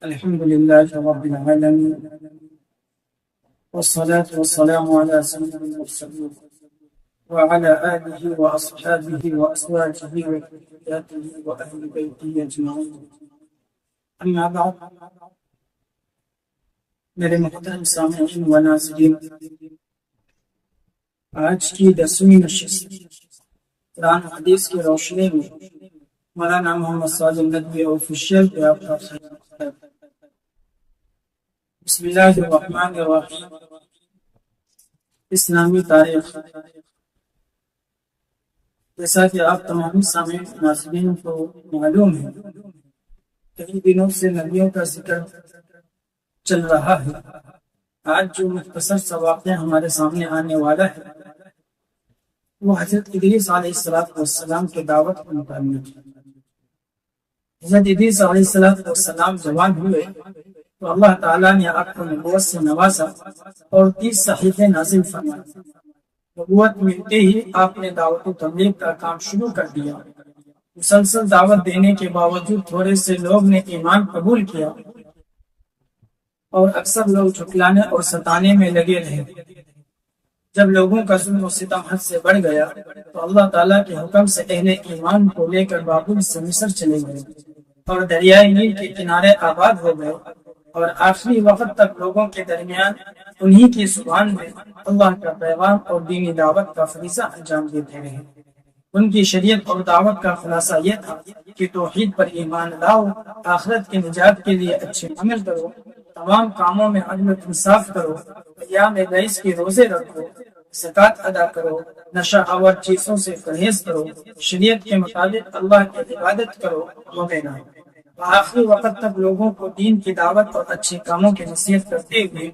الحمد لله رب العالمين، والصلاة والسلام على سيد المرسلين وعلى آله وأصحابه وأزواجه وذرياته وأهل بيته أجمعين. أما بعد، میرے محترم سامعین و ناظرین، آج کی 10ویں نشست قرآن حدیث کی روشنی میں مولانا محمد صالح ندوی آفیشیل پہ آپ کا خیر. بسم اللہ الرحمن الرحیم. اسلامی تاریخ. جیسا کہ آپ تمام سامعین ناظرین کو معلوم ہے، کئی دنوں سے نبیوں کا ذکر چل رہا ہے. آج جو مختصر سا واقعہ ہمارے سامنے آنے والا ہے وہ حضرت ادریس علیہ السلام کی دعوت کے متعلق ہے. حضرت ادریس علیہ السلام جوان ہوئے تو اللہ تعالیٰ نے آپ کو نبوت سے نوازا اور 30 صحیفے نازل فرمائے. نبوت ملتے ہی آپ نے دعوت و تبلیغ کا کام شروع کر دیا. مسلسل دعوت دینے کے باوجود تھوڑے سے لوگ نے ایمان قبول کیا اور اکثر لوگ جھٹلانے اور ستانے میں لگے رہے. جب لوگوں کا ظلم و ستم حد سے بڑھ گیا تو اللہ تعالیٰ کے حکم سے اہل ایمان کو لے کر بابل سے مصر چلے گئے اور دریائے نیل کے کنارے آباد ہو گئے، اور آخری وقت تک لوگوں کے درمیان انہی کی زبان میں اللہ کا پیغام اور دینی دعوت کا فریضہ انجام دیتے رہے. ان کی شریعت اور دعوت کا خلاصہ یہ تھا کہ توحید پر ایمان لاؤ، آخرت کے نجات کے لیے اچھے عمل کرو، تمام کاموں میں عدل و انصاف کرو، ایام بیس کے روزے رکھو، زکوٰۃ ادا کرو، نشہ آور چیزوں سے پرہیز کرو، شریعت کے مطابق اللہ کی عبادت کرو وغیرہ. آخری وقت تک لوگوں کو دین کی دعوت اور اچھے کاموں کی نصیحت کرتے ہوئے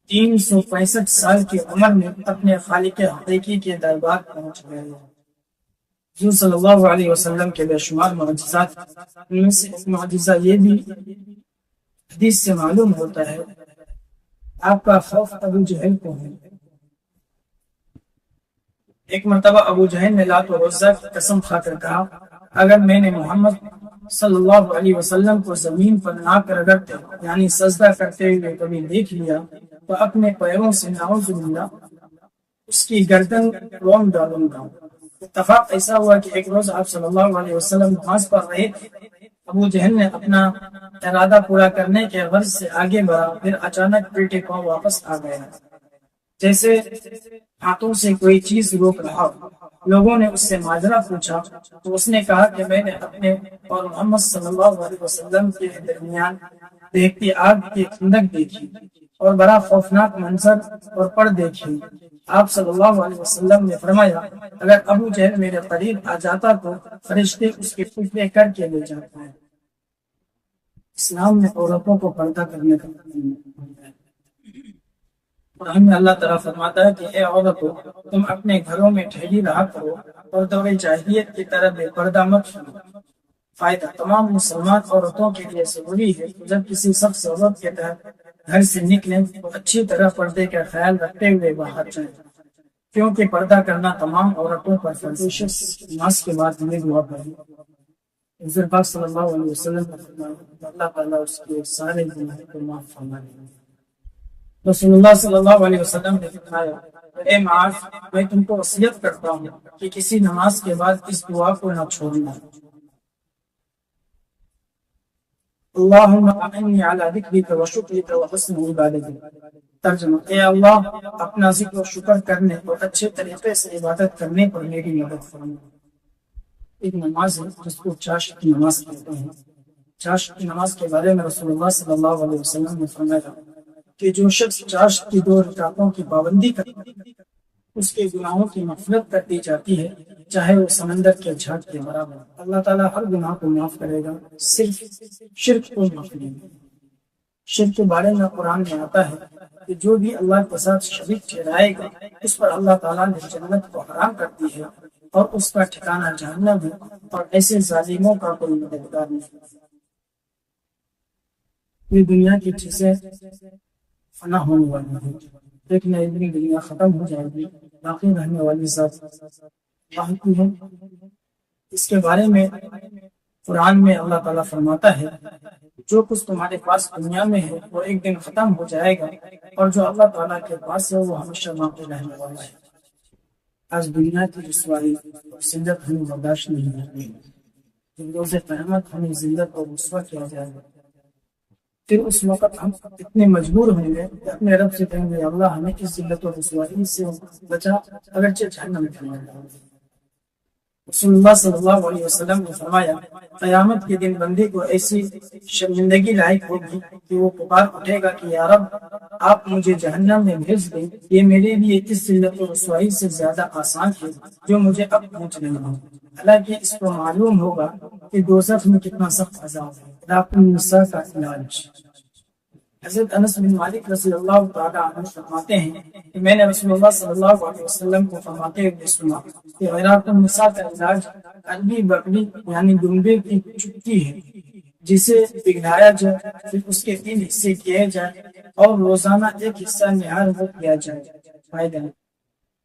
365 سال کی عمر میں اپنے خالق حقیقی کے دربار پہنچ گئے. حضور صلی اللہ علیہ وسلم کے بے شمار معجزات، ان میں سے ایک معجزہ یہ بھی حدیث سے معلوم ہوتا ہے. آپ کا خوف ابو جہل کو ہے. ایک مرتبہ ابو جہل نے لات و عزیٰ کی قسم کھا کر کہا، اگر میں نے محمد صلی اللہ علیہ وسلم کو زمین پر ناک رگڑتے یعنی سجدہ کرتے ہوئے کبھی دیکھ لیا تو اپنے پیروں سے نعوذ باللہ اس کی گردن رون ڈالوں گا. اتفاق ایسا ہوا کہ ایک روز آپ صلی اللہ علیہ وسلم نماز پڑھ رہے تھے. ابو جہل نے اپنا ارادہ پورا کرنے کے غرض سے آگے بڑھا، پھر اچانک پیٹے پاؤں واپس آ گیا، جیسے ہاتھوں سے کوئی چیز روک رہا. لوگوں نے اس سے ماجرا پوچھا تو اس نے کہا کہ میں نے اپنے اور محمد صلی اللہ علیہ وسلم کے درمیان دیکھتی آگ کی خندق دیکھی اور بڑا خوفناک منظر اور پڑ دیکھی. آپ صلی اللہ علیہ وسلم نے فرمایا، اگر ابو جہل میرے قریب آ جاتا تو فرشتے اس کے ٹکڑے کر کے لے جاتے ہیں. اسلام میں عورتوں کو پردہ کرنے کا قرآن میں اللہ تعالیٰ فرماتا ہے کہ اے عورتوں، تم اپنے گھروں میں ٹھہری رہا کرو اور دور جاہلیت کی طرح بے پردہ مت کرو. فائدہ: تمام مسلمان عورتوں کے لیے ضروری ہے کہ جب کسی سخت ضرورت کے تحت گھر سے نکلیں تو اچھی طرح پردے کا خیال رکھتے ہوئے باہر جائیں، کیونکہ پردہ کرنا تمام عورتوں پر فرض ہے. نماز کے بعد ہمیں دعا پڑھی. حضور پاک صلی اللہ علیہ وسلم نے فرمایا اللہ تعالیٰ اس کے سارے گناہوں کو معاف فرما دے گا. رسول اللہ صلی اللہ علیہ وسلم نے فرمایا، اے معاذ، میں تم کو وصیت کرتا ہوں کہ کسی نماز کے بعد اس دعا کو نہ چھوڑنا. اللہم اعنی علی ذکرک و شکرک و حسن عبادتک. ترجمہ: اے اللہ، اپنا ذکر و شکر کرنے اور اچھے طریقے سے عبادت کرنے پر میری مدد فرما. ایک نماز ہے جس کو چاشت کی نماز کہتے ہیں. چاشت کی نماز کے بارے میں رسول اللہ صلی اللہ علیہ وسلم نے فرمایا کہ جو شخص چاشت کی 2 رکعتوں کی پابندی کرتا ہے اس کے گناہوں کی مغفرت کر دی جاتی ہے، چاہے وہ سمندر کے جھاگ کے برابر. اللہ تعالیٰ ہر گناہ کو معاف کرے گا، صرف شرک کو معاف نہیں. شرک کے بارے میں قرآن میں آتا ہے کہ جو بھی اللہ کے ساتھ شریک ٹھہرائے گا اس پر اللہ تعالیٰ نے جنت کو حرام کر دی ہے اور اس کا ٹھکانہ جہنم ہے، اور ایسے ظالموں کا کوئی مددگار نہیں. یہ دنیا کی چیزیں فنا ہونے والی ہے، ایک نہ ایک دن دنیا ختم ہو جائے گی. باقی رہنے والی ذات اللہ کی ہے. اس کے بارے میں قرآن میں اللہ تعالیٰ فرماتا ہے جو کچھ تمہارے پاس دنیا میں ہے وہ ایک دن ختم ہو جائے گا، اور جو اللہ تعالیٰ کے پاس ہے وہ ہمیشہ باقی رہنے والا ہے۔ آج دنیا کی رسوائی اور ذلت ہمیں برداشت نہیں ہوتی، جب روز قیامت ہمیں ذلت اور رسوا کیا جائے گا، پھر اس وقت ہم اتنے مجبور ہوں گے کہ اپنے رب سے کہیں گے اللہ ہمیں اس ذلت اور رسوائی سے بچا، اگرچہ جہنم میں ڈالنا ہے۔ رسول اللہ صلی اللہ علیہ وسلم نے فرمایا قیامت کے دن بندے کو ایسی شرمندگی لاحق ہوگی کہ وہ پکار اٹھے گا کہ یا رب آپ مجھے جہنم میں بھیج دیں، یہ میرے لیے اس ذلت و رسوائی سے زیادہ آسان ہے جو مجھے اب پہنچ رہی ہے۔ حالانکہ اس کو معلوم ہوگا کہ دوزخ میں کتنا سخت عذاب ہے۔ رات النساء کا علاج۔ حضرت انس بن مالک رضی اللہ تعالیٰ عنہ فرماتے ہیں کہ میں نے رسول اللہ صلی اللہ علیہ وسلم کو فرماتے ہوئے سنا کہ غیرات النساء کا علاج عربی بکری یعنی دمبے کی چٹکی ہے جسے پگھلایا جائے، پھر اس کے 3 حصے کیے جائے اور روزانہ ایک حصہ نہار وہ کیا جائے۔ فائدہ: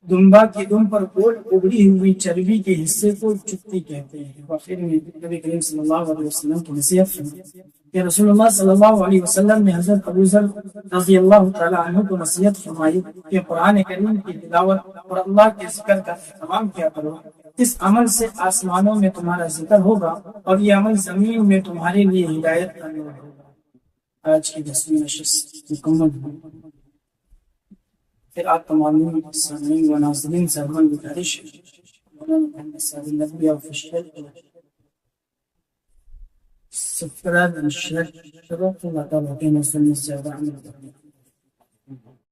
دمبا کی دم پر گول اگڑی ہوئی چربی کے حصے کو چٹکی کہتے ہیں۔ وآخر میں نبی کریم صلی اللہ علیہ وسلم کی نصیحت فرمائی کہ رسول اللہ صلی اللہ علیہ وسلم نے حضرت ابو ذر رضی اللہ تعالیٰ عنہ کو نصیحت فرمائی کہ قرآن کریم کی تلاوت اور اللہ کے ذکر کا اہتمام کیا کرو، اس عمل سے آسمانوں میں تمہارا ذکر ہوگا اور یہ عمل زمین میں تمہارے لیے ہدایت کا نور ہوگا۔ آج کی 10ویں نشست مکمل ہوئی۔ پھر آپ تمام سامعین و ناظرین سے ہماری گزارش ہے سبسکرائب and share. اللہ تعالیٰ کے نسل میں سے